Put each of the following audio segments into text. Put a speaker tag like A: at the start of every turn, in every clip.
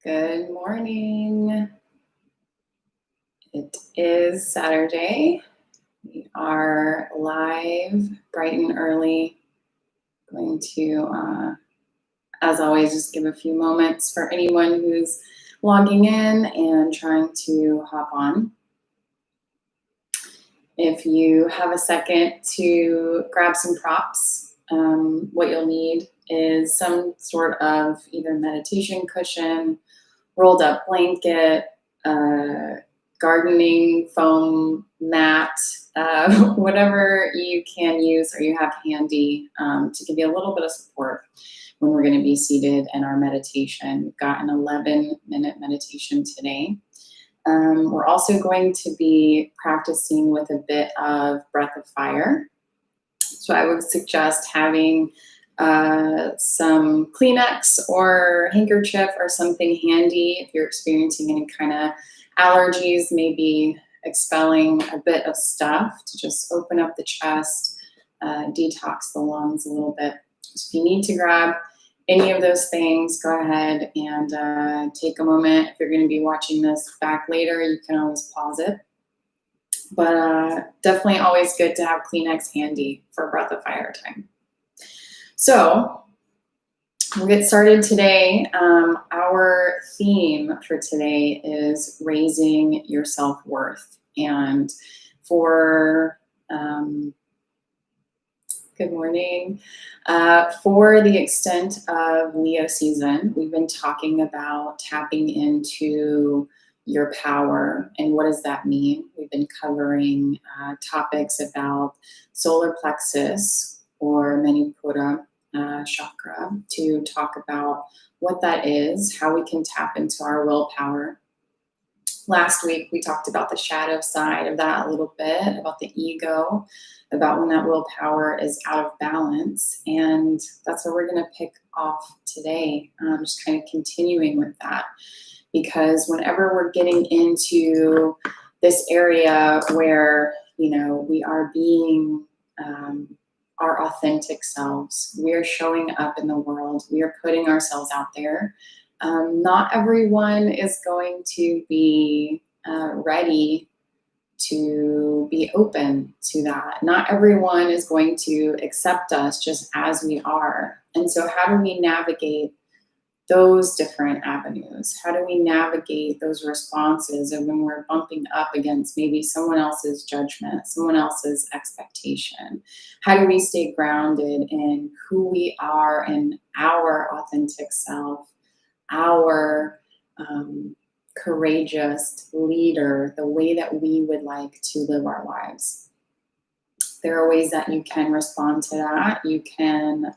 A: Good morning. It is Saturday. We are live bright and early. Going to, as always, just give a few moments for anyone who's logging in and trying to hop on. If you have a second to grab some props, what you'll need is some sort of either meditation cushion, rolled up blanket, gardening foam mat, whatever you can use or you have handy to give you a little bit of support when we're going to be seated in our meditation. We've got an 11-minute meditation today. We're also going to be practicing with a bit of breath of fire. So I would suggest having some Kleenex or handkerchief or something handy if you're experiencing any kind of allergies, maybe expelling a bit of stuff to just open up the chest, detox the lungs a little bit. So if you need to grab any of those things, go ahead and take a moment. If you're going to be watching this back later, you can always pause it. But definitely always good to have Kleenex handy for breath of fire time. So we'll get started today. Our theme for today is raising your self-worth. And for, good morning, for the extent of Leo season, we've been talking about tapping into your power and what does that mean. We've been covering topics about solar plexus or Manipura chakra to talk about what that is, how we can tap into our willpower. Last week, we talked about the shadow side of that a little bit, about the ego, about when that willpower is out of balance. And that's what we're going to pick off today, just kind of continuing with that. Because whenever we're getting into this area where, we are being our authentic selves, we are showing up in the world, we are putting ourselves out there. Not everyone is going to be ready to be open to that. Not everyone is going to accept us just as we are. And so how do we navigate those different avenues? How do we navigate those responses and when we're bumping up against maybe someone else's judgment, someone else's expectation? How do we stay grounded in who we are and our authentic self, our courageous leader, the way that we would like to live our lives? There are ways that you can respond to that. You can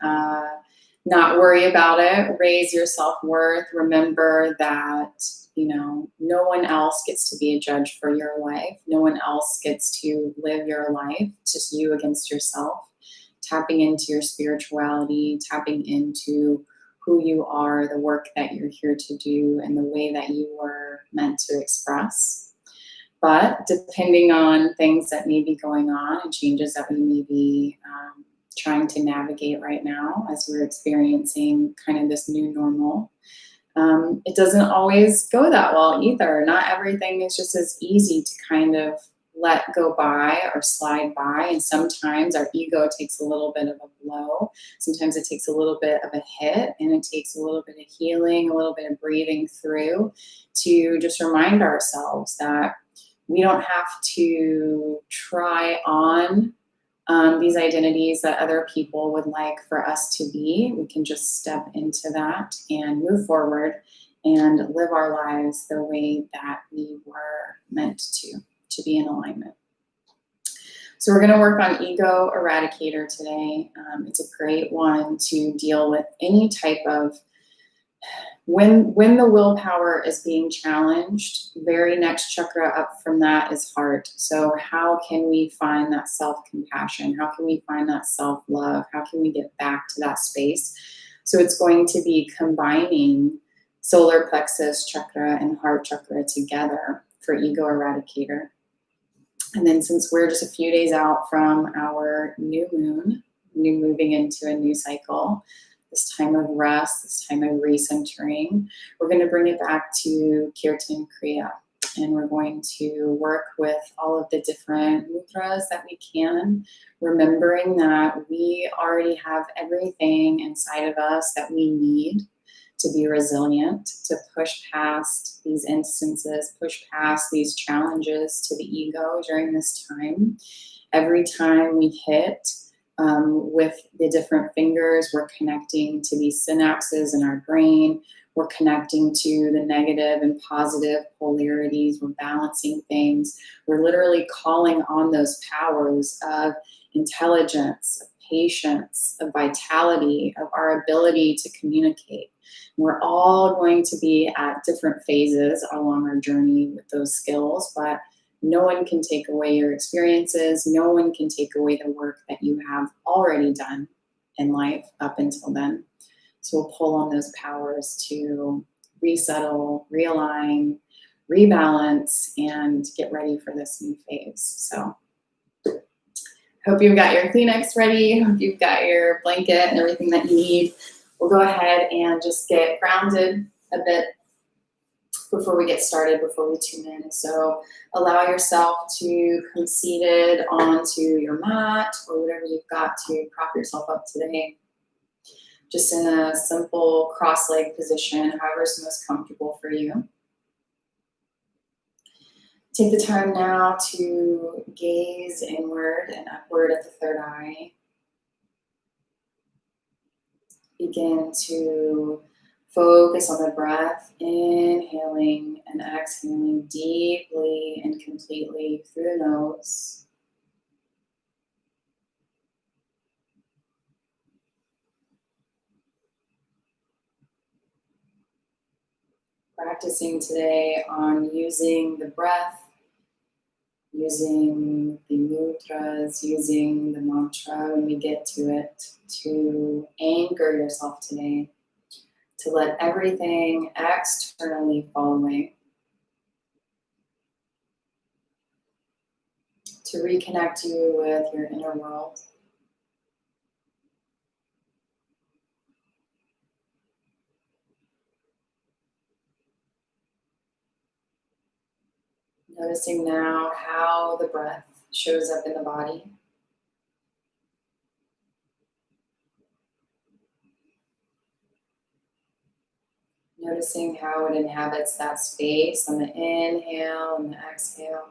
A: not worry about it, raise your self-worth, remember that, no one else gets to be a judge for your life. No one else gets to live your life, it's just you against yourself. Tapping into your spirituality, tapping into who you are, the work that you're here to do, and the way that you were meant to express. But depending on things that may be going on and changes that we may be trying to navigate right now as we're experiencing kind of this new normal, it doesn't always go that well either. Not everything is just as easy to kind of let go by or slide by. And sometimes our ego takes a little bit of a blow. Sometimes it takes a little bit of a hit, and it takes a little bit of healing, a little bit of breathing through to just remind ourselves that we don't have to try on these identities that other people would like for us to be. We can just step into that and move forward and live our lives the way that we were meant to be in alignment. So we're going to work on Ego Eradicator today. It's a great one to deal with any type of, when the willpower is being challenged, very next chakra up from that is heart. So how can we find that self-compassion? How can we find that self-love? How can we get back to that space? So it's going to be combining solar plexus chakra and heart chakra together for Ego Eradicator. And then since we're just a few days out from our new moon, moving into a new cycle, this time of rest, this time of recentering, we're going to bring it back to Kirtan Kriya. And we're going to work with all of the different mudras that we can, remembering that we already have everything inside of us that we need to be resilient, to push past these instances, push past these challenges to the ego during this time. Every time we hit with the different fingers, we're connecting to these synapses in our brain. We're connecting to the negative and positive polarities. We're balancing things. We're literally calling on those powers of intelligence, of patience, of vitality, of our ability to communicate. We're all going to be at different phases along our journey with those skills, but no one can take away your experiences. No one can take away the work that you have already done in life up until then. So we'll pull on those powers to resettle, realign, rebalance, and get ready for this new phase. So hope you've got your Kleenex ready. Hope you've got your blanket and everything that you need. We'll go ahead and just get grounded a bit before we get started, before we tune in. So allow yourself to come seated onto your mat or whatever you've got to prop yourself up today. Just in a simple cross-leg position, however is most comfortable for you. Take the time now to gaze inward and upward at the third eye. Begin to focus on the breath, inhaling and exhaling deeply and completely through the nose. Practicing today on using the breath, using the mudras, using the mantra when we get to it, to anchor yourself today, to let everything externally fall away, to reconnect you with your inner world. Noticing now how the breath shows up in the body. Noticing how it inhabits that space on the inhale and the exhale.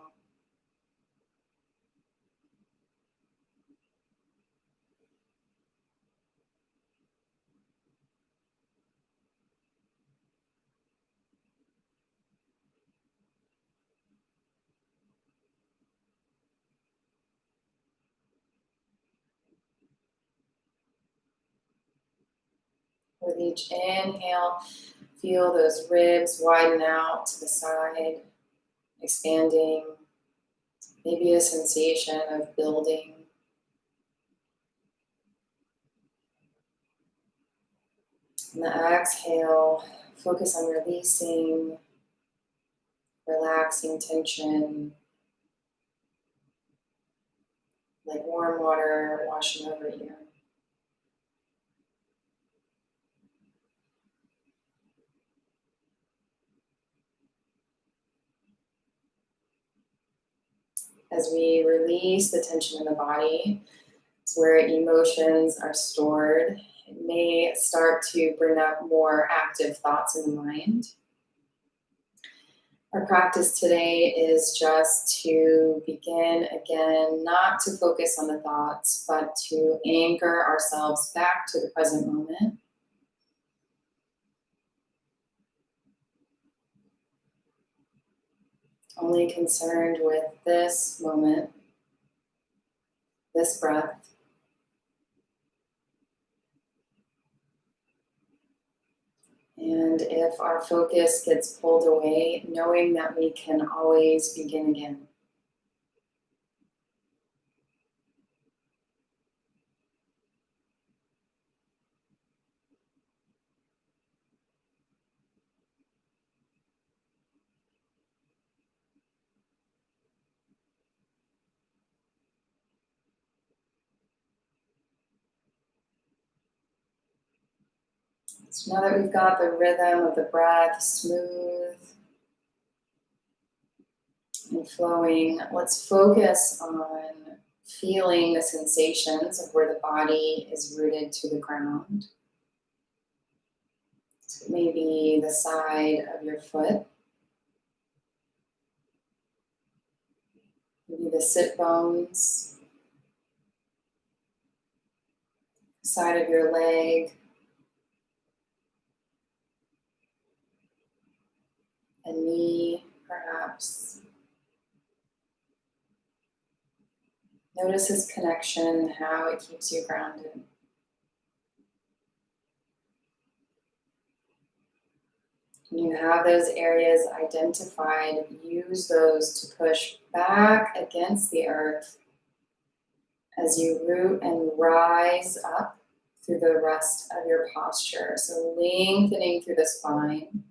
A: With each inhale, feel those ribs widen out to the side, expanding, maybe a sensation of building. And the exhale, focus on releasing, relaxing tension, like warm water washing over you. As we release the tension in the body, it's where emotions are stored. It may start to bring up more active thoughts in the mind. Our practice today is just to begin again, not to focus on the thoughts, but to anchor ourselves back to the present moment. Only concerned with this moment, this breath. And if our focus gets pulled away, knowing that we can always begin again. So now that we've got the rhythm of the breath smooth and flowing, let's focus on feeling the sensations of where the body is rooted to the ground. So maybe the side of your foot, maybe the sit bones, the side of your leg, a knee, perhaps. Notice this connection and how it keeps you grounded. When you have those areas identified, use those to push back against the earth as you root and rise up through the rest of your posture. So lengthening through the spine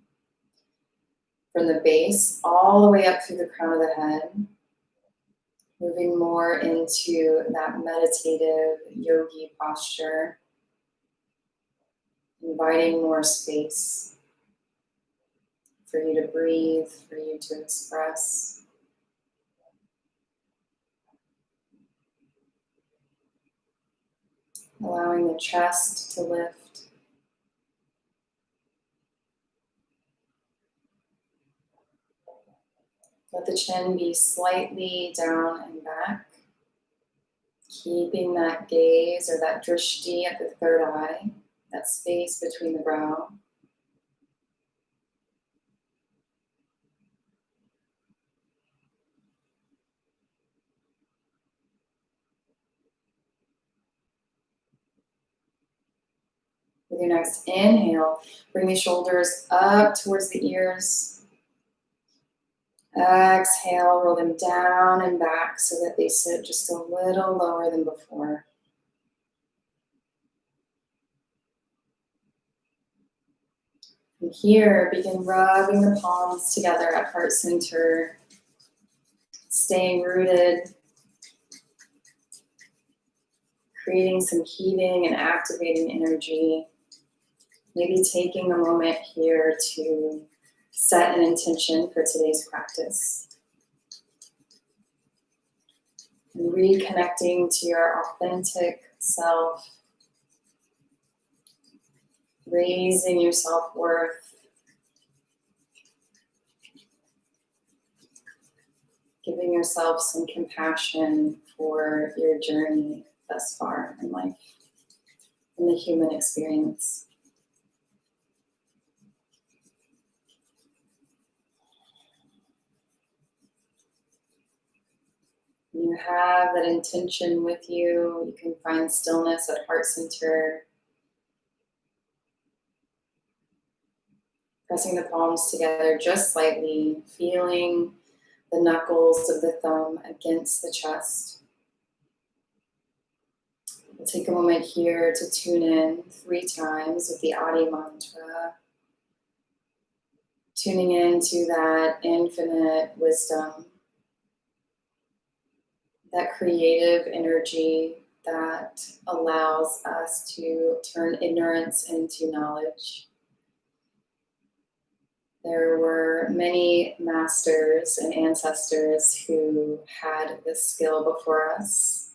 A: from the base all the way up through the crown of the head, moving more into that meditative yogi posture, inviting more space for you to breathe, for you to express. Allowing the chest to lift. Let the chin be slightly down and back. Keeping that gaze or that drishti at the third eye, that space between the brow. With your next inhale, bring the shoulders up towards the ears. Exhale, roll them down and back so that they sit just a little lower than before. From here, begin rubbing the palms together at heart center, staying rooted, creating some heating and activating energy. Maybe taking a moment here to set an intention for today's practice. And reconnecting to your authentic self, raising your self-worth, giving yourself some compassion for your journey thus far in life, in the human experience. When you have that intention with you, you can find stillness at heart center. Pressing the palms together just slightly, feeling the knuckles of the thumb against the chest. We'll take a moment here to tune in 3 times with the Adi mantra. Tuning into that infinite wisdom, that creative energy that allows us to turn ignorance into knowledge. There were many masters and ancestors who had this skill before us.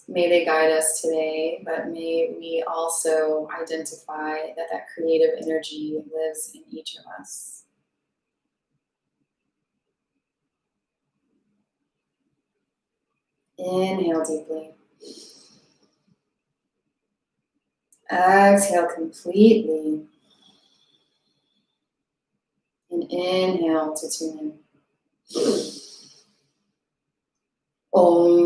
A: May they guide us today, but may we also identify that that creative energy lives in each of us. Inhale deeply. Exhale completely. And inhale to tune in. Om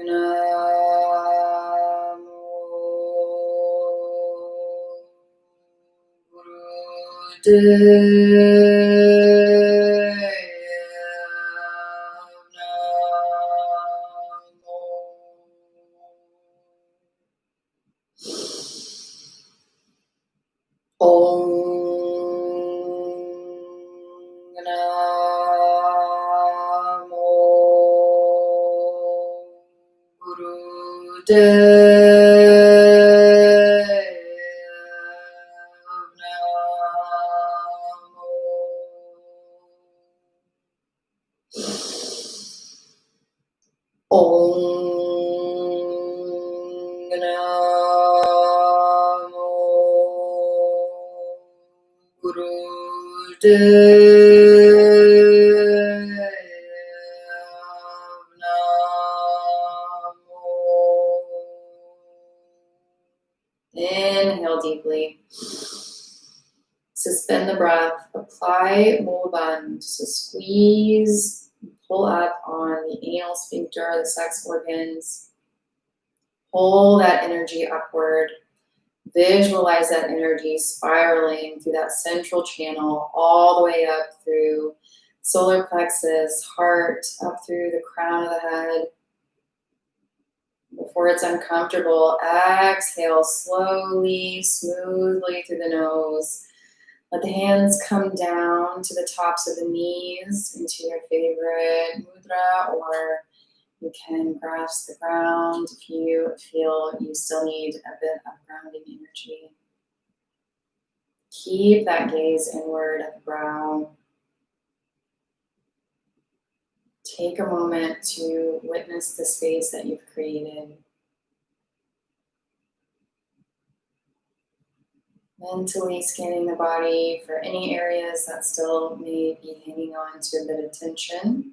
A: Namo Buddhaya Namo. Om Namo Buddhaya Om Namo Gurudev Namo. Inhale deeply. Suspend the breath. Apply Mulaband. So squeeze, pull up on the anal sphincter, the sex organs. Pull that energy upward. Visualize that energy spiraling through that central channel all the way up through solar plexus, heart, up through the crown of the head. Before it's uncomfortable, exhale slowly, smoothly through the nose. Let the hands come down to the tops of the knees into your favorite mudra, or you can grasp the ground if you feel you still need a bit of grounding energy. Keep that gaze inward at the brow. Take a moment to witness the space that you've created. Mentally scanning the body for any areas that still may be hanging on to a bit of tension.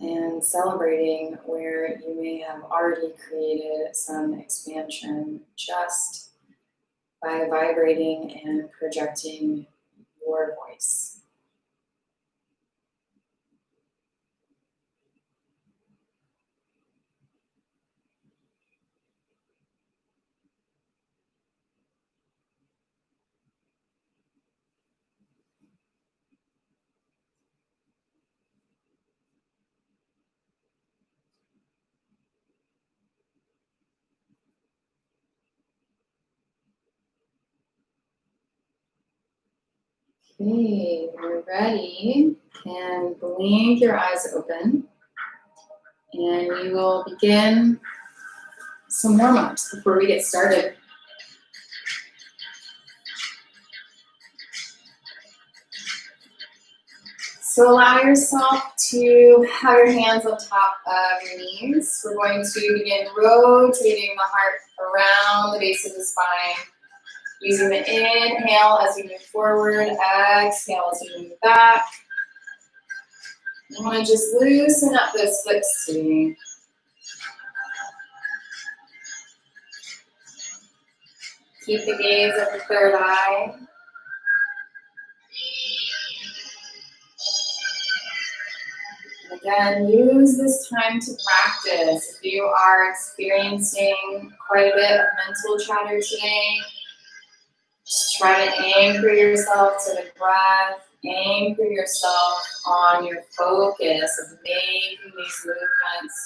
A: And celebrating where you may have already created some expansion just by vibrating and projecting your voice. Okay, you're ready, and blink your eyes open, and we will begin some warm-ups before we get started. So allow yourself to have your hands on top of your knees. We're going to begin rotating the heart around the base of the spine. Using the inhale as we move forward, exhale as we move back. You want to just loosen up those flips today. Keep the gaze at the third eye. And again, use this time to practice. If you are experiencing quite a bit of mental chatter today, just try to anchor yourself to the breath, anchor yourself on your focus of making these movements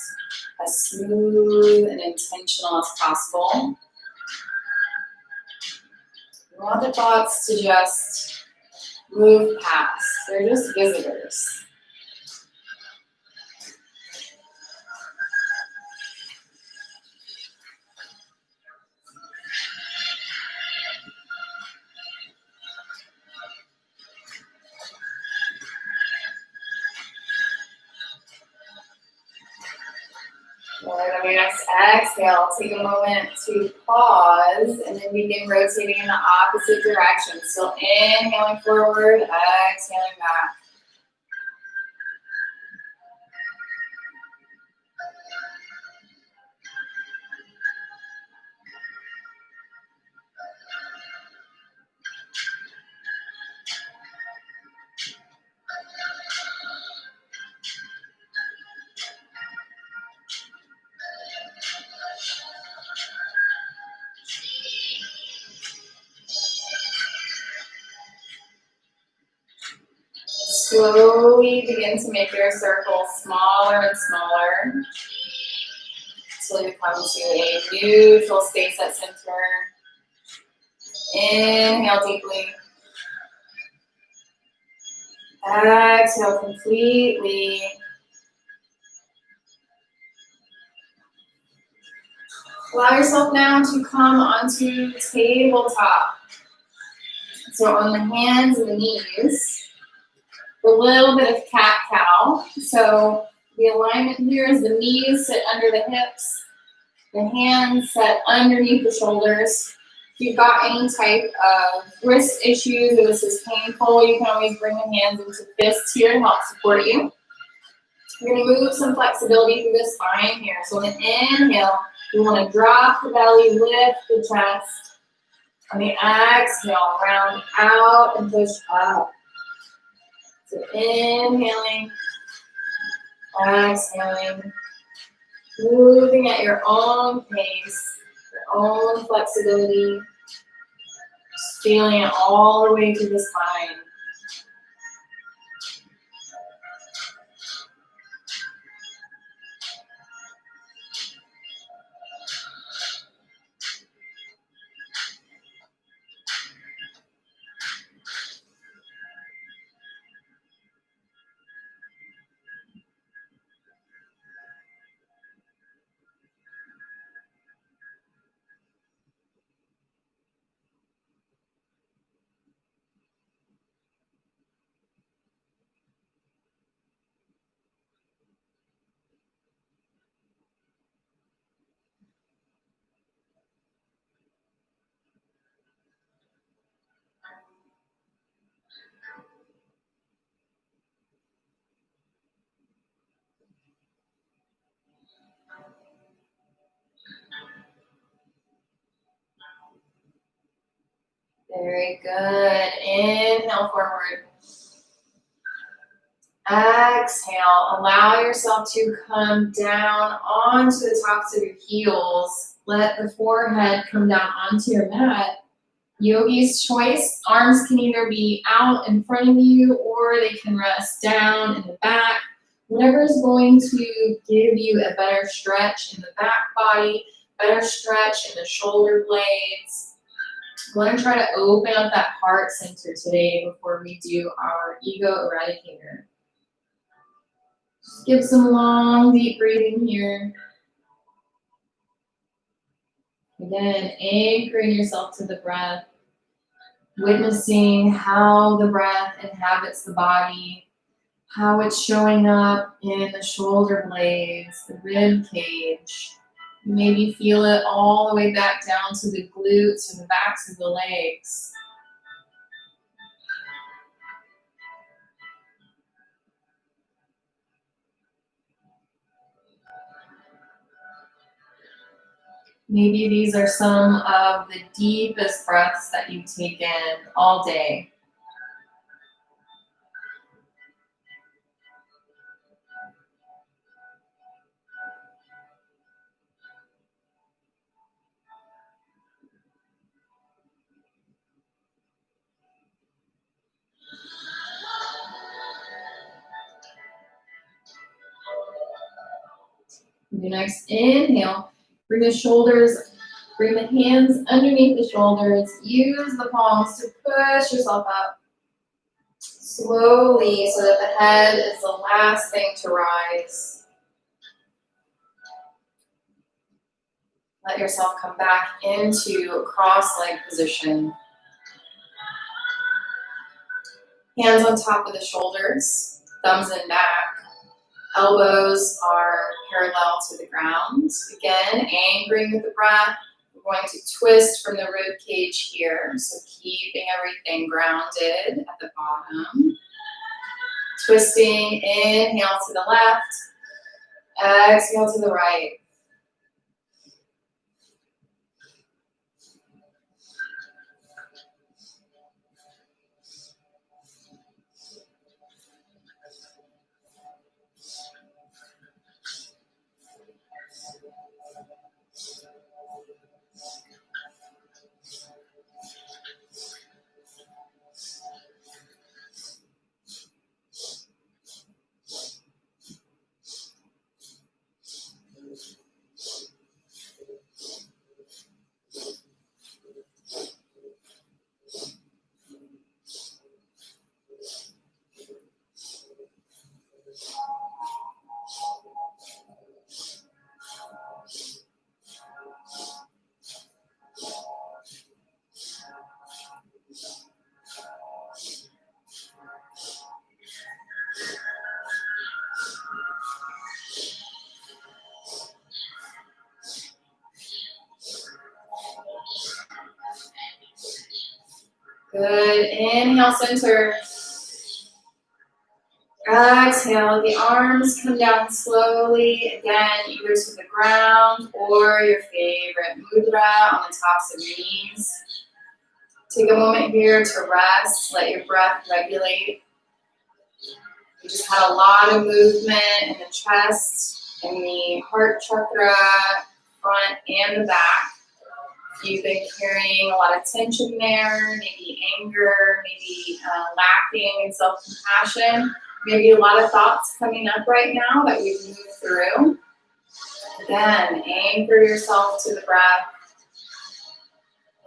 A: as smooth and intentional as possible. You want the thoughts to just move past. They're just visitors. And on your next exhale, take a moment to pause and then begin rotating in the opposite direction. Still inhaling forward, exhaling back. Slowly begin to make your circle smaller and smaller until you come to a neutral space at center. Inhale deeply. Exhale completely. Allow yourself now to come onto tabletop. So on the hands and the knees, a little bit of cat-cow. So the alignment here is the knees sit under the hips, the hands set underneath the shoulders. If you've got any type of wrist issues or this is painful, you can always bring the hands into fists here to help support you. You're going to move some flexibility through the spine here. So on an inhale, you want to drop the belly, lift the chest. On the exhale, round out and push up. So inhaling, exhaling, moving at your own pace, your own flexibility, just feeling it all the way through the spine. Very good. Inhale forward. Exhale. Allow yourself to come down onto the tops of your heels. Let the forehead come down onto your mat. Yogi's choice. Arms can either be out in front of you or they can rest down in the back. Whatever is going to give you a better stretch in the back body, better stretch in the shoulder blades. I want to try to open up that heart center today before we do our ego eradicator. Just give some long, deep breathing here. Again, anchoring yourself to the breath, witnessing how the breath inhabits the body, how it's showing up in the shoulder blades, the rib cage. Maybe feel it all the way back down to the glutes and the backs of the legs. Maybe these are some of the deepest breaths that you've taken all day. Your next inhale, bring the shoulders, bring the hands underneath the shoulders. Use the palms to push yourself up slowly so that the head is the last thing to rise. Let yourself come back into cross-leg position. Hands on top of the shoulders, thumbs in back. Elbows are parallel to the ground. Again, anchoring with the breath. We're going to twist from the rib cage here. So keeping everything grounded at the bottom. Twisting, inhale to the left. Exhale to the right. Good. Inhale, center. Exhale, the arms come down slowly, again, either to the ground or your favorite mudra on the tops of your knees. Take a moment here to rest, let your breath regulate. You just had a lot of movement in the chest, in the heart chakra, front and the back. You've been carrying a lot of tension there, maybe anger, maybe lacking in self-compassion. Maybe a lot of thoughts coming up right now that we've moved through. Again, anchor yourself to the breath.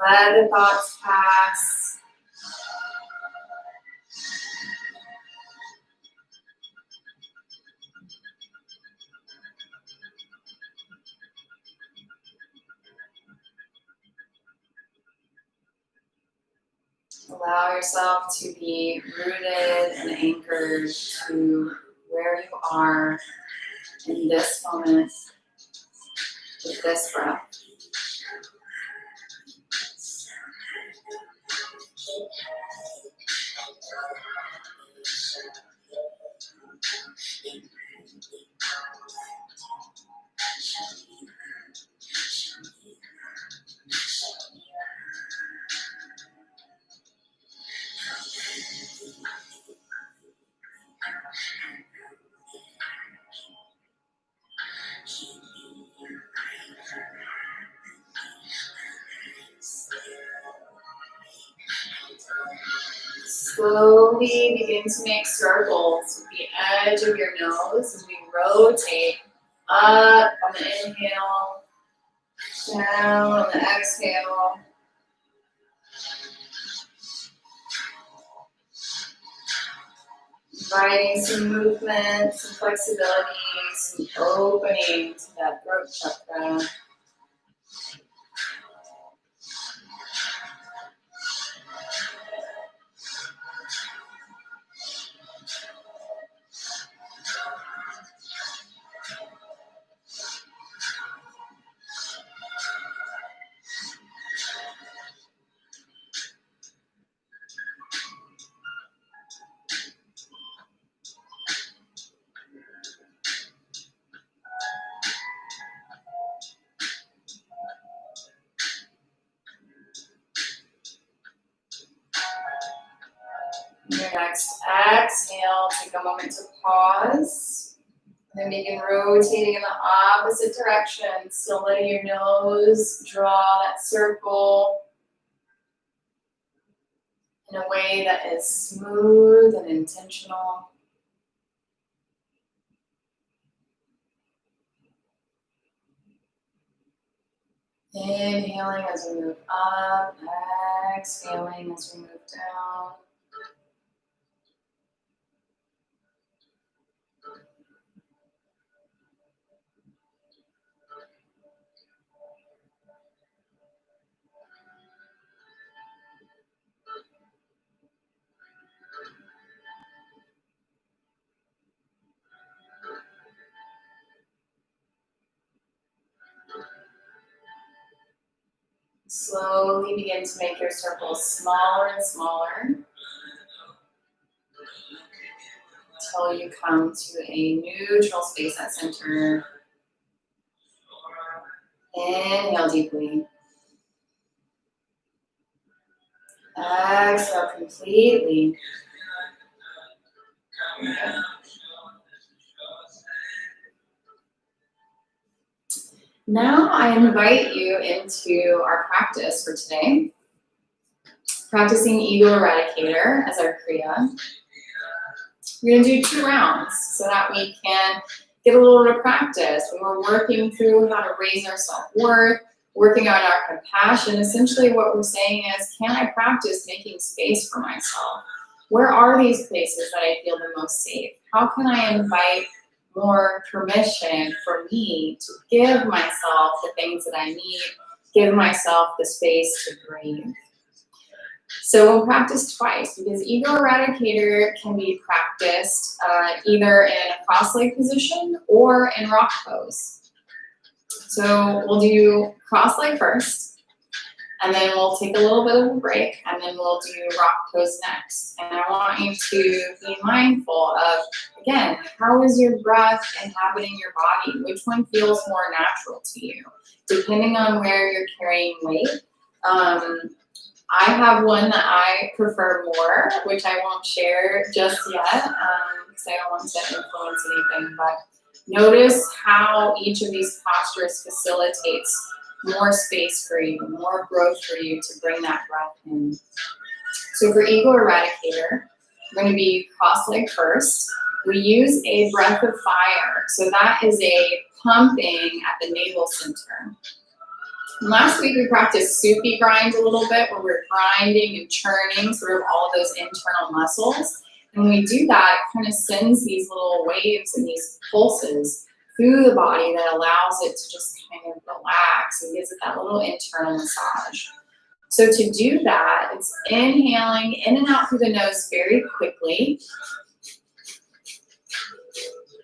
A: Let the thoughts pass. Allow yourself to be rooted and anchored to where you are in this moment with this breath. Slowly begin to make circles with the edge of your nose as we rotate up on the inhale, down on the exhale. Inviting some movement, some flexibility, some opening to that throat chakra. Your next exhale, take a moment to pause. And then begin rotating in the opposite direction. Still letting your nose draw that circle in a way that is smooth and intentional. Inhaling as we move up, exhaling as we move down. Slowly begin to make your circles smaller and smaller until you come to a neutral space at center. Inhale deeply. Exhale completely. Now I invite you into our practice for today. Practicing Ego Eradicator as our Kriya. We're going to do 2 rounds so that we can get a little bit of practice when we're working through how to raise our self-worth, working on our compassion. Essentially what we're saying is, can I practice making space for myself? Where are these places that I feel the most safe? How can I invite more permission for me to give myself the things that I need, give myself the space to breathe? So we'll practice twice because Ego Eradicator can be practiced either in a cross-leg position or in rock pose. So we'll do cross-leg first, And then we'll take a little bit of a break, and then we'll do rock pose next. And I want you to be mindful of, again, how is your breath inhabiting your body? Which one feels more natural to you, depending on where you're carrying weight? I have one that I prefer more, which I won't share just yet, because I don't want to influence anything. But notice how each of these postures facilitates more space for you, more growth for you to bring that breath in. So for Ego Eradicator, we're going to be cross-legged first. We use a breath of fire. So that is a pumping at the navel center. And last week we practiced Sufi grind a little bit, where we're grinding and churning sort of all of those internal muscles. And when we do that, it kind of sends these little waves and these pulses through the body that allows it to just kind of relax and gives it that little internal massage. So to do that, it's inhaling in and out through the nose very quickly.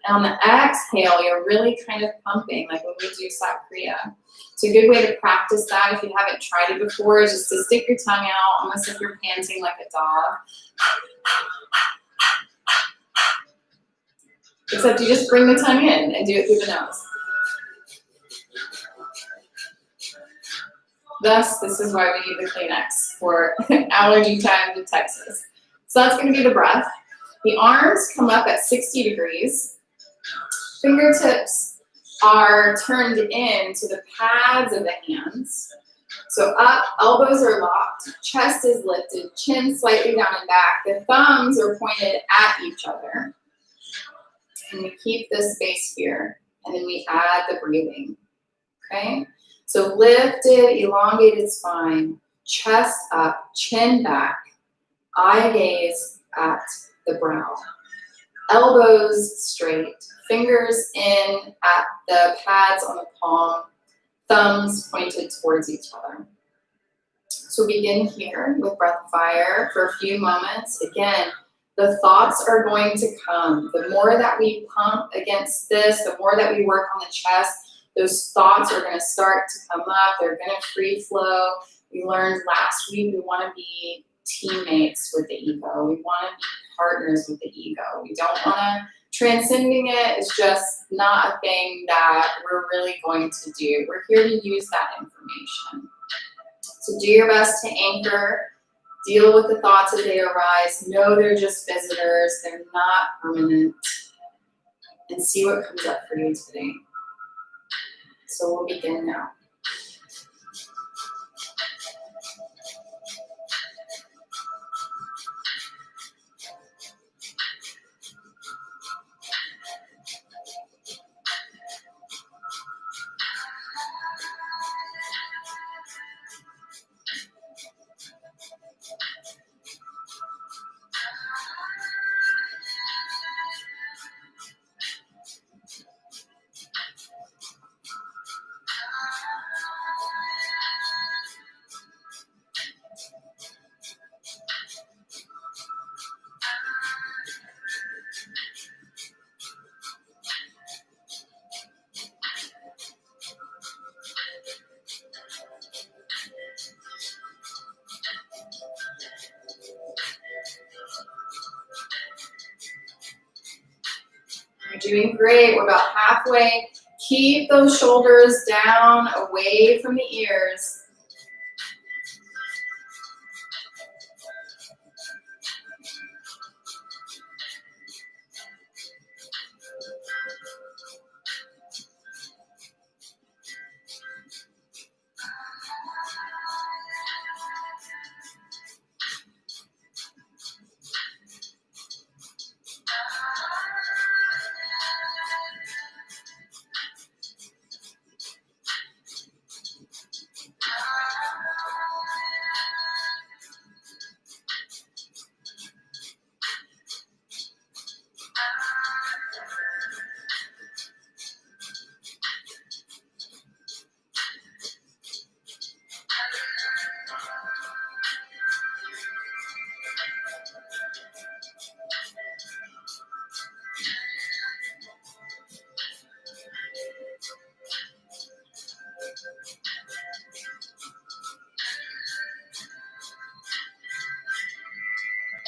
A: And on the exhale, you're really kind of pumping, like when we do Sat Kriya. So a good way to practice that, if you haven't tried it before, is just to stick your tongue out, almost like you're panting like a dog. Except you just bring the tongue in and do it through the nose. Thus, this is why we need the Kleenex for allergy time to Texas. So that's going to be the breath. The arms come up at 60 degrees. Fingertips are turned in to the pads of the hands. So up, elbows are locked, chest is lifted, chin slightly down and back. The thumbs are pointed at each other. And we keep this space here, and then we add the breathing, okay? So lifted, elongated spine, chest up, chin back, eye gaze at the brow. Elbows straight, fingers in at the pads on the palm, thumbs pointed towards each other. So begin here with breath fire for a few moments. Again, the thoughts are going to come. The more that we pump against this, the more that we work on the chest, those thoughts are going to start to come up. They're going to free flow. We learned last week we want to be teammates with the ego. We want to be partners with the ego. We don't want to, transcending it is just not a thing that we're really going to do. We're here to use that information. So do your best to anchor. Deal with the thoughts as they arise. Know they're just visitors. They're not permanent. And see what comes up for you today. So we'll begin now. You're doing great. We're about halfway. Keep those shoulders down, away from the ears.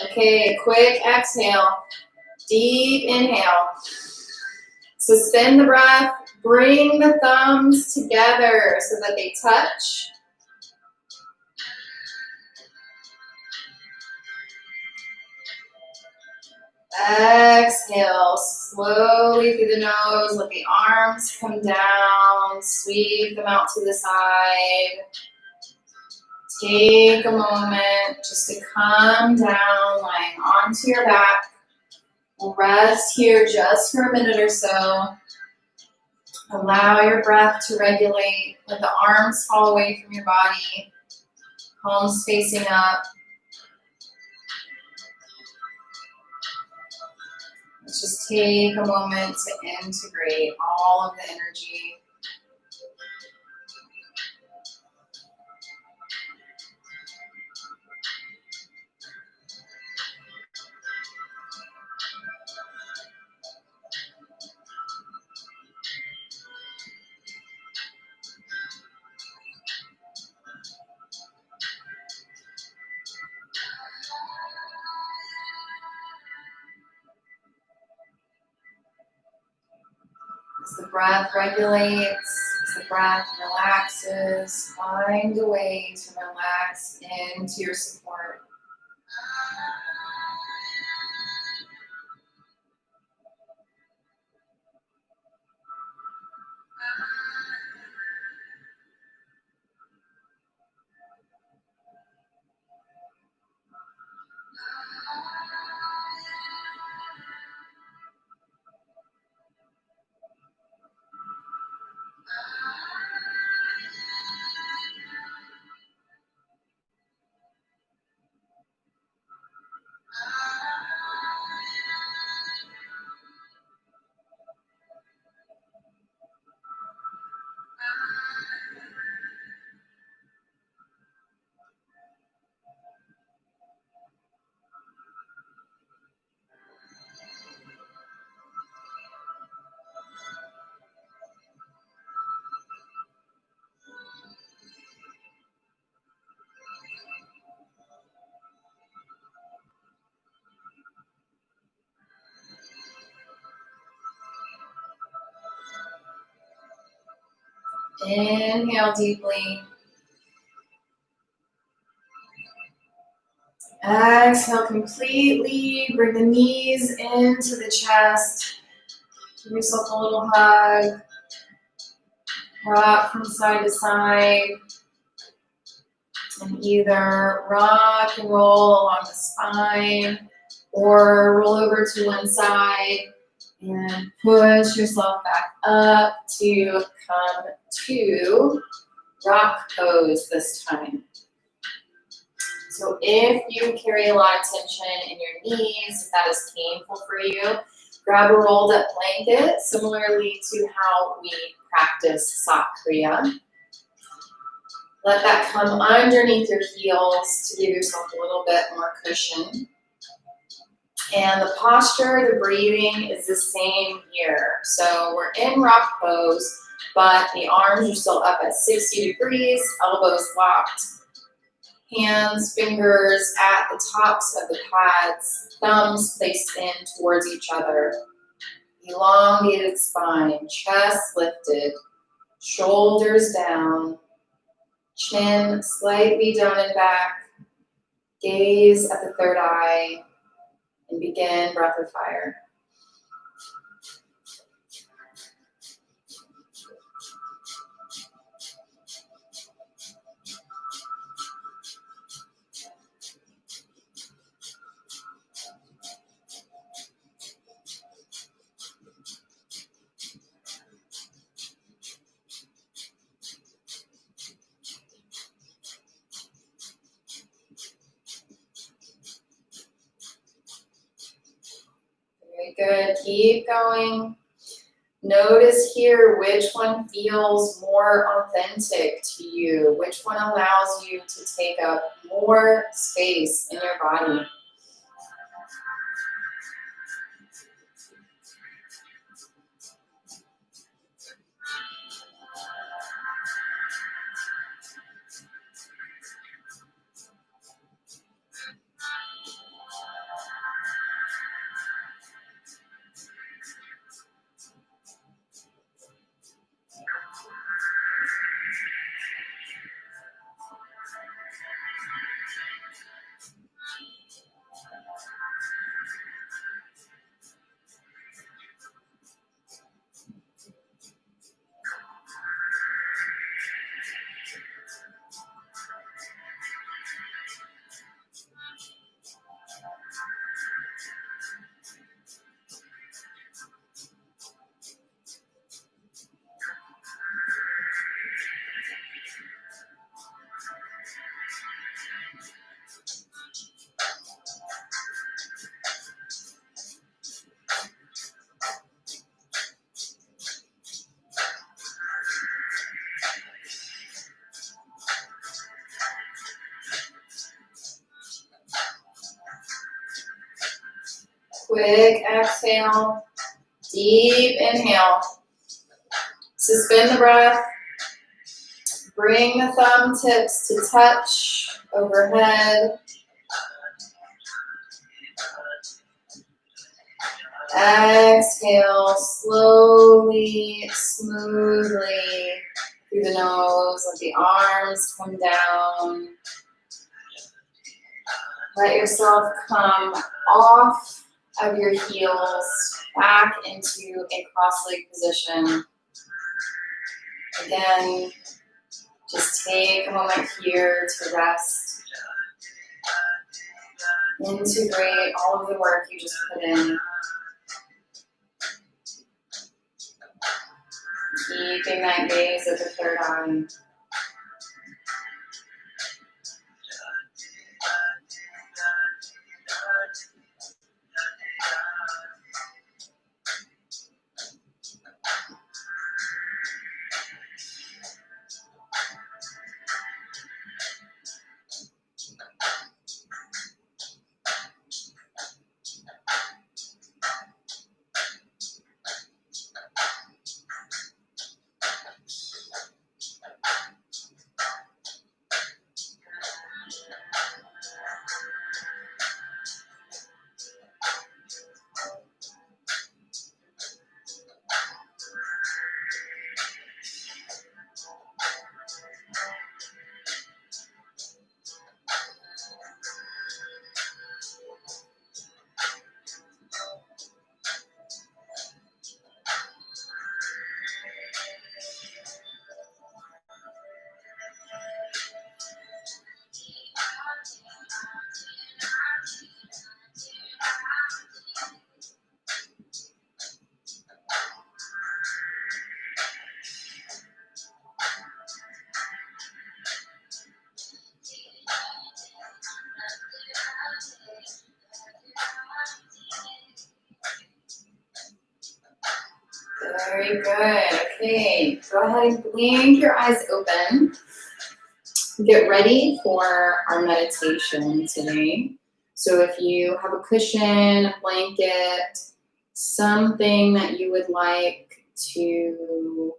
A: Okay, quick exhale. Deep inhale. Suspend the breath. Bring the thumbs together so that they touch. Exhale, slowly through the nose, let the arms come down, sweep them out to the side. Take a moment just to come down, lying onto your back. Rest here just for a minute or so. Allow your breath to regulate. Let the arms fall away from your body. Palms facing up. Let's just take a moment to integrate all of the energy. As the breath regulates, as the breath relaxes, find a way to relax into your support. Inhale deeply. Exhale completely. Bring the knees into the chest. Give yourself a little hug. Rock from side to side. And either rock and roll along the spine or roll over to one side and push yourself back up to come to rock pose this time. So if you carry a lot of tension in your knees, if that is painful for you, grab a rolled up blanket, similarly to how we practice Sak Kriya. Let that come underneath your heels to give yourself a little bit more cushion. And the posture, the breathing is the same here. So we're in rock pose, but the arms are still up at 60 degrees, elbows locked, hands, fingers at the tops of the pads, thumbs placed in towards each other. Elongated spine, chest lifted, shoulders down, chin slightly down and back, gaze at the third eye, and begin breath of fire. Very good, keep going. Notice here which one feels more authentic to you, which one allows you to take up more space in your body. Quick exhale, deep inhale. Suspend the breath. Bring the thumb tips to touch overhead. Exhale slowly, smoothly through the nose. Let the arms come down. Let yourself come off of your heels, back into a cross-leg position. Again, just take a moment here to rest. Integrate all of the work you just put in. Keeping that gaze at the third eye. Very good. Okay, go ahead and blink your eyes open. Get ready for our meditation today. So if you have a cushion, a blanket, something that you would like to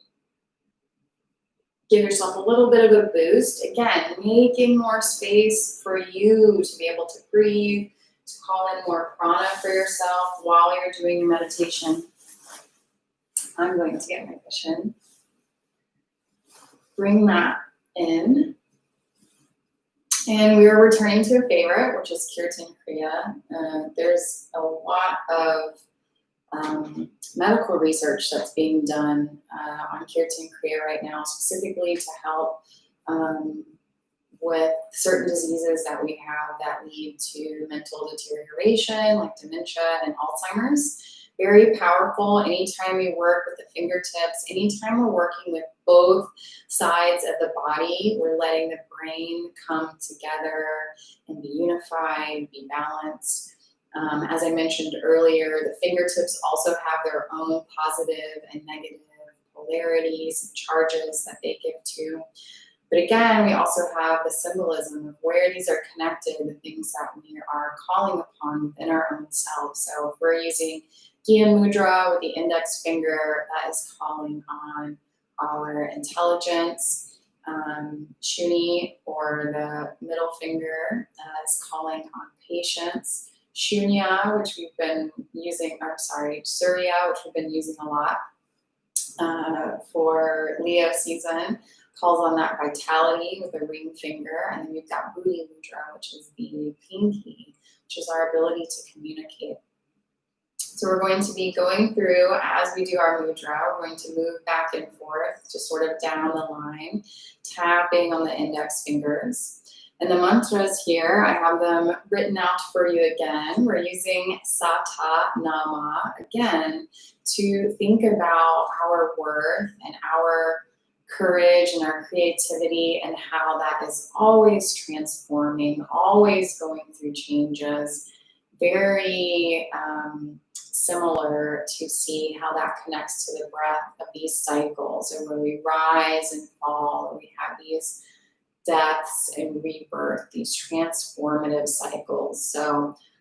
A: give yourself a little bit of a boost, again, making more space for you to be able to breathe, to call in more prana for yourself while you're doing your meditation. I'm going to get my cushion. Bring that in. And we are returning to a favorite, which is Kirtan Kriya. There's a lot of medical research that's being done on Kirtan Kriya right now, specifically to help with certain diseases that we have that lead to mental deterioration, like dementia and Alzheimer's. Very powerful. Anytime we work with the fingertips, anytime we're working with both sides of the body, we're letting the brain come together and be unified, be balanced. As I mentioned earlier, the fingertips also have their own positive and negative polarities and charges that they give to. But again, we also have the symbolism of where these are connected, the things that we are calling upon within our own self. So if we're using Gyan Mudra with the index finger, that is calling on our intelligence. Shuni, or the middle finger, is calling on patience. Shunya, which we've been using, Surya, which we've been using a lot for Leo season, calls on that vitality with the ring finger. And then we've got Buddhi Mudra, which is the pinky, which is our ability to communicate. So we're going to be going through, as we do our mudra, we're going to move back and forth, just sort of down the line, tapping on the index fingers. And the mantras here, I have them written out for you again. We're using Sata Nama, again, to think about our worth and our courage and our creativity and how that is always transforming, always going through changes. Very similar to see how that connects to the breath of these cycles, and where we rise and fall, we have these deaths and rebirth, these transformative cycles. So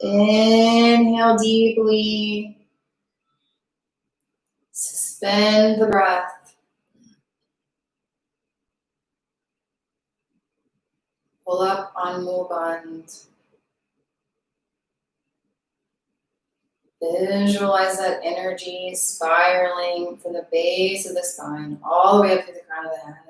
A: Inhale deeply. Suspend the breath. Pull up on Mulband. Visualize that energy spiraling from the base of the spine all the way up to the crown of the head.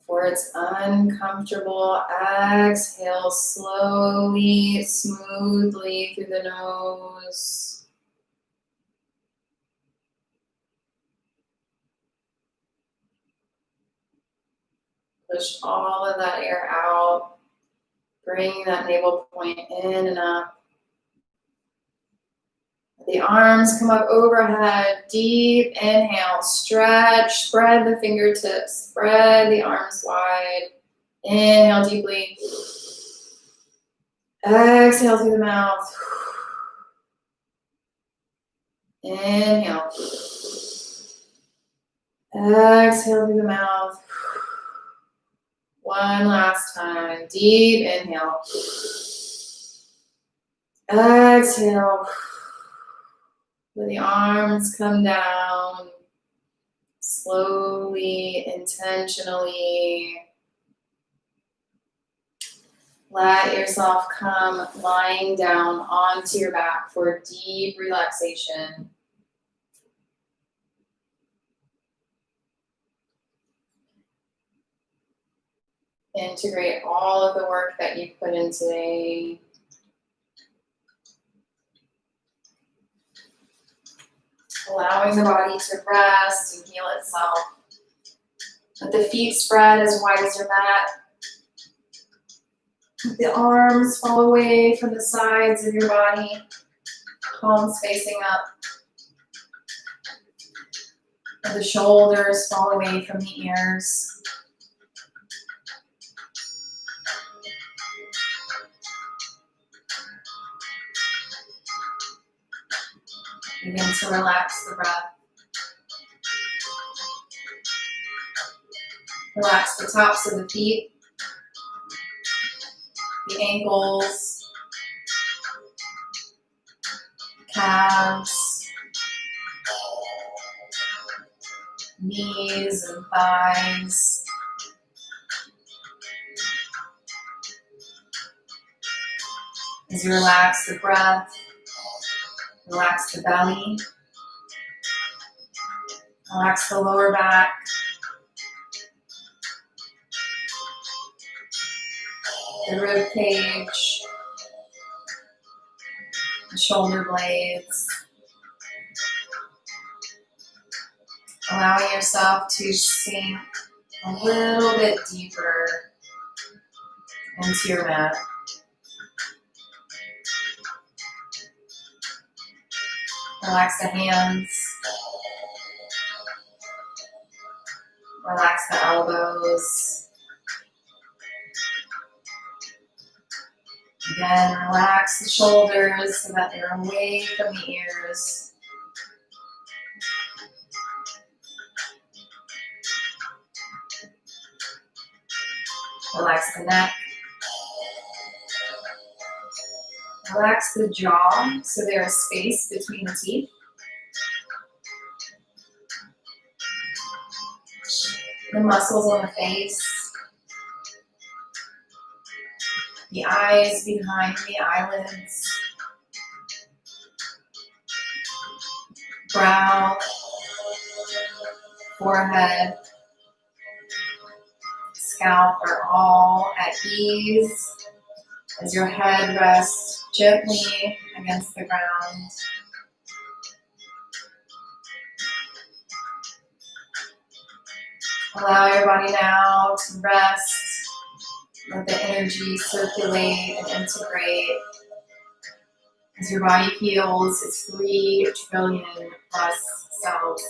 A: Before it's uncomfortable, exhale slowly, smoothly through the nose. Push all of that air out. Bring that navel point in and up. The arms come up overhead. Deep inhale. Stretch. Spread the fingertips. Spread the arms wide. Inhale deeply. Exhale through the mouth. Inhale. Exhale through the mouth. One last time. Deep inhale. Exhale. Let the arms come down. Slowly, intentionally. Let yourself come lying down onto your back for deep relaxation. Integrate all of the work that you put in today. Allowing the body to rest and heal itself. Let the feet spread as wide as your mat. Let the arms fall away from the sides of your body. Palms facing up. The shoulders fall away from the ears. Begin to relax the breath. Relax the tops of the feet, the ankles, calves, knees and thighs. As you relax the breath, relax the belly, relax the lower back, the rib cage, the shoulder blades. Allowing yourself to sink a little bit deeper into your mat. Relax the hands. Relax the elbows. Again, relax the shoulders so that they're away from the ears. Relax the neck. Relax the jaw so there is space between the teeth. The muscles on the face. The eyes behind the eyelids. Brow. Forehead. Scalp are all at ease as your head rests gently against the ground. Allow your body now to rest. Let the energy circulate and integrate as your body heals its 3 trillion plus cells.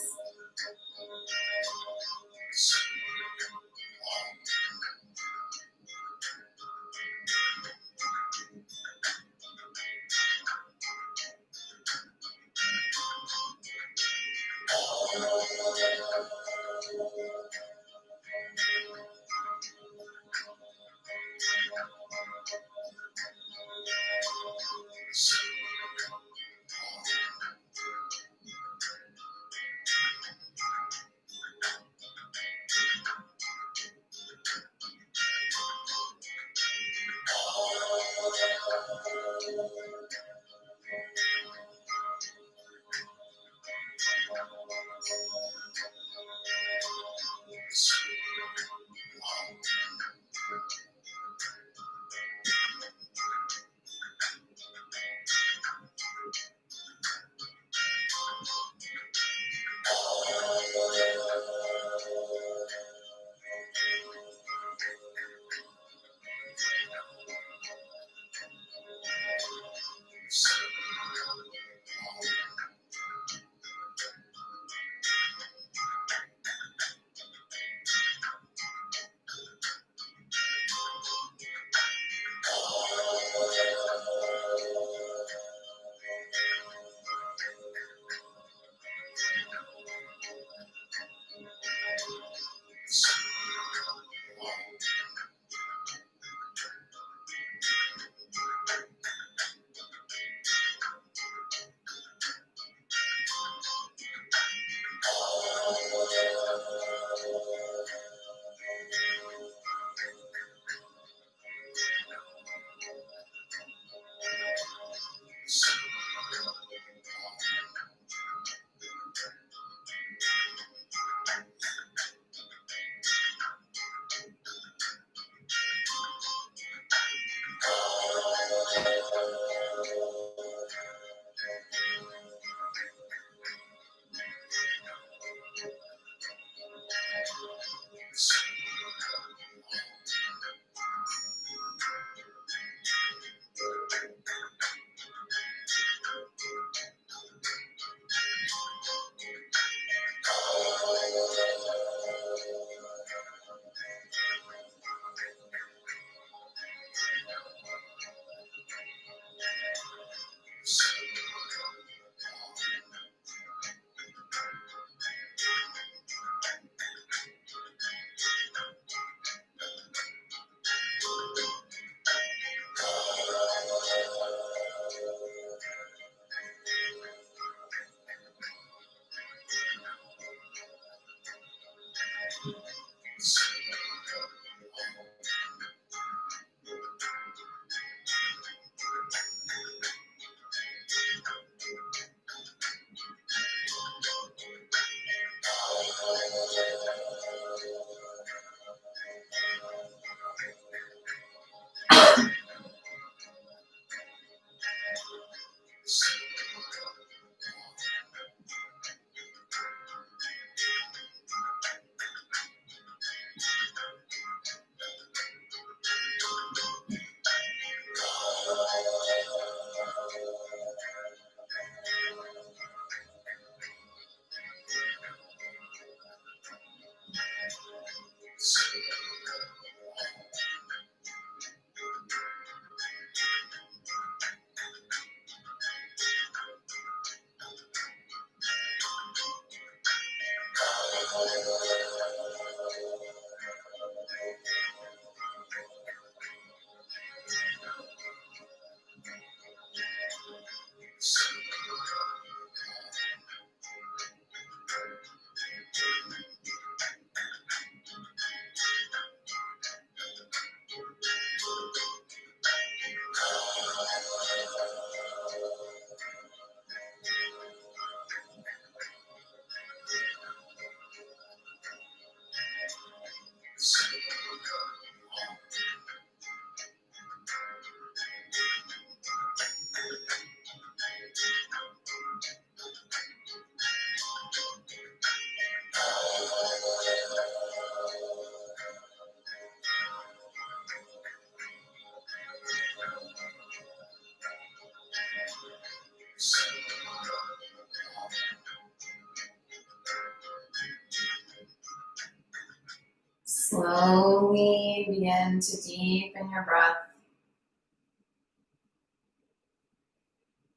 A: Slowly begin to deepen your breath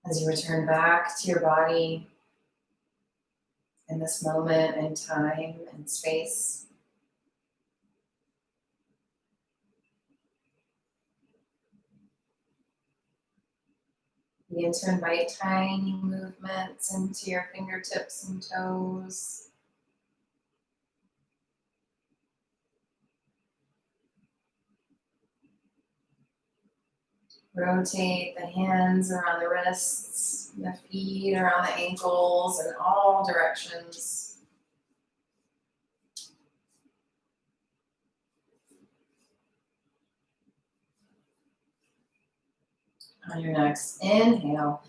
A: as you return back to your body in this moment in time and space. Begin to invite tiny movements into your fingertips and toes. Rotate the hands around the wrists, the feet around the ankles in all directions. On your next inhale,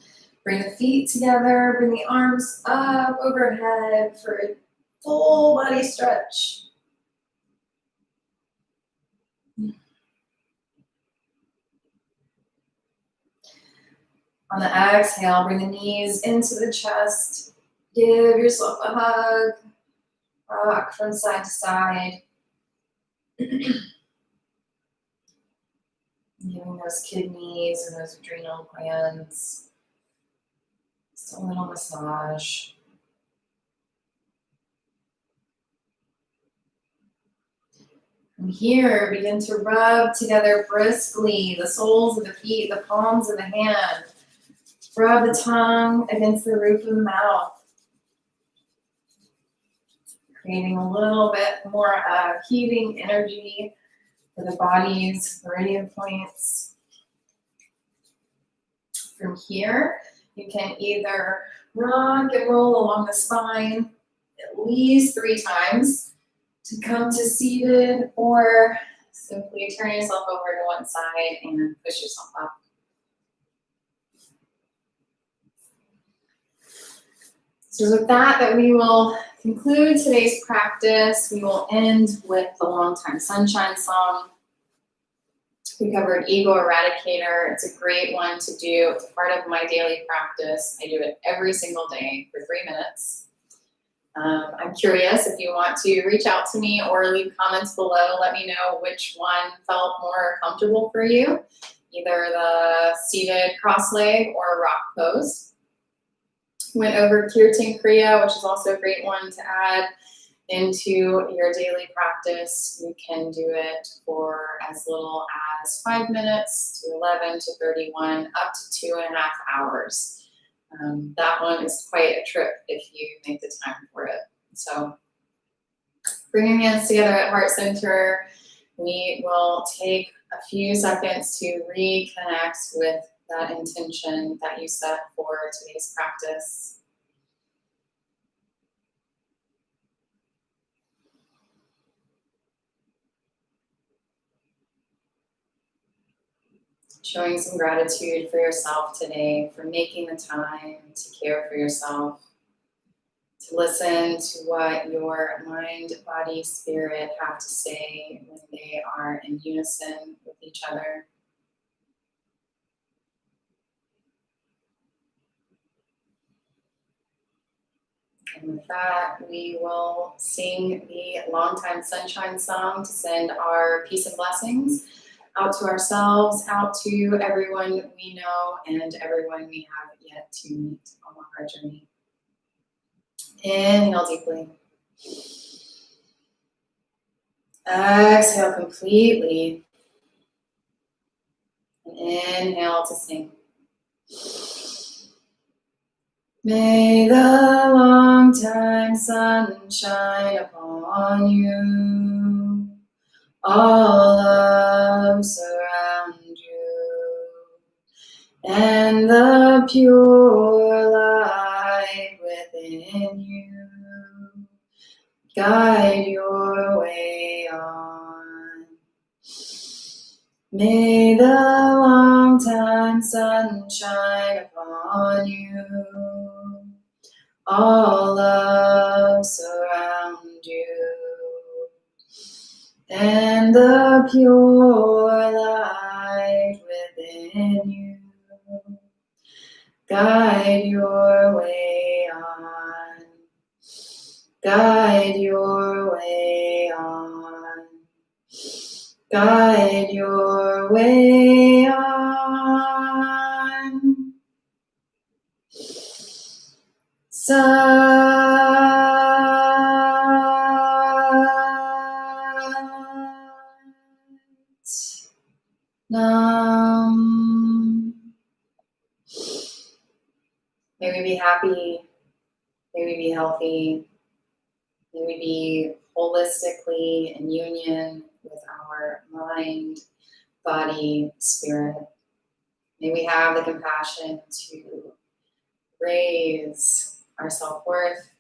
A: bring the feet together, bring the arms up overhead for a full body stretch. On the exhale, bring the knees into the chest. Give yourself a hug. Rock from side to side. Giving those kidneys and those adrenal glands just a little massage. From here, begin to rub together briskly the soles of the feet, the palms of the hand. Rub the tongue against the roof of the mouth, creating a little bit more heating energy for the body's meridian points. From here, you can either rock and roll along the spine at least 3 times to come to seated, or simply turn yourself over to one side and push yourself up. So with that we will conclude today's practice. We will end with the Long Time Sunshine song. We covered Ego Eradicator. It's a great one to do. It's part of my daily practice. I do it every single day for 3 minutes. I'm curious if you want to reach out to me or leave comments below. Let me know which one felt more comfortable for you, either the seated cross-leg or rock pose. Went over Kirtan Kriya, which is also a great one to add into your daily practice. You can do it for as little as 5 minutes to 11 to 31, up to 2.5 hours. That one is quite a trip if you make the time for it. So bring your hands together at heart center. We will take a few seconds to reconnect with that intention that you set for today's practice. Showing some gratitude for yourself today, for making the time to care for yourself, to listen to what your mind, body, spirit have to say when they are in unison with each other. And with that, we will sing the Long Time Sunshine song to send our peace and blessings out to ourselves, out to everyone we know, and everyone we have yet to meet on our journey. Inhale deeply. Exhale completely. And inhale to sink. May the long time sun shine upon you. All love surround you. And the pure light within you guide your way on. May the long time sun shine upon you. All love surround you. And the pure light within you guide your way on. Guide your way on. Guide your way on. Sat Nam. May we be happy. May we be healthy. May we be holistically in union with our mind, body, spirit. May we have the compassion to raise our self-worth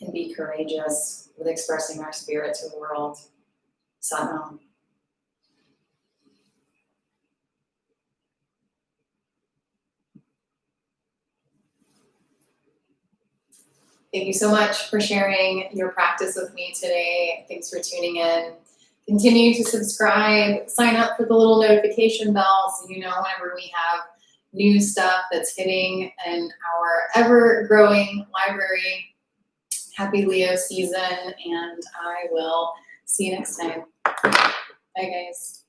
A: and be courageous with expressing our spirit to the world. Sat Nam. Thank you so much for sharing your practice with me today. Thanks for tuning in. Continue to subscribe, sign up for the little notification bell so you know whenever we have new stuff that's hitting in our ever-growing library. Happy Leo season, and I will see you next time. Bye, guys.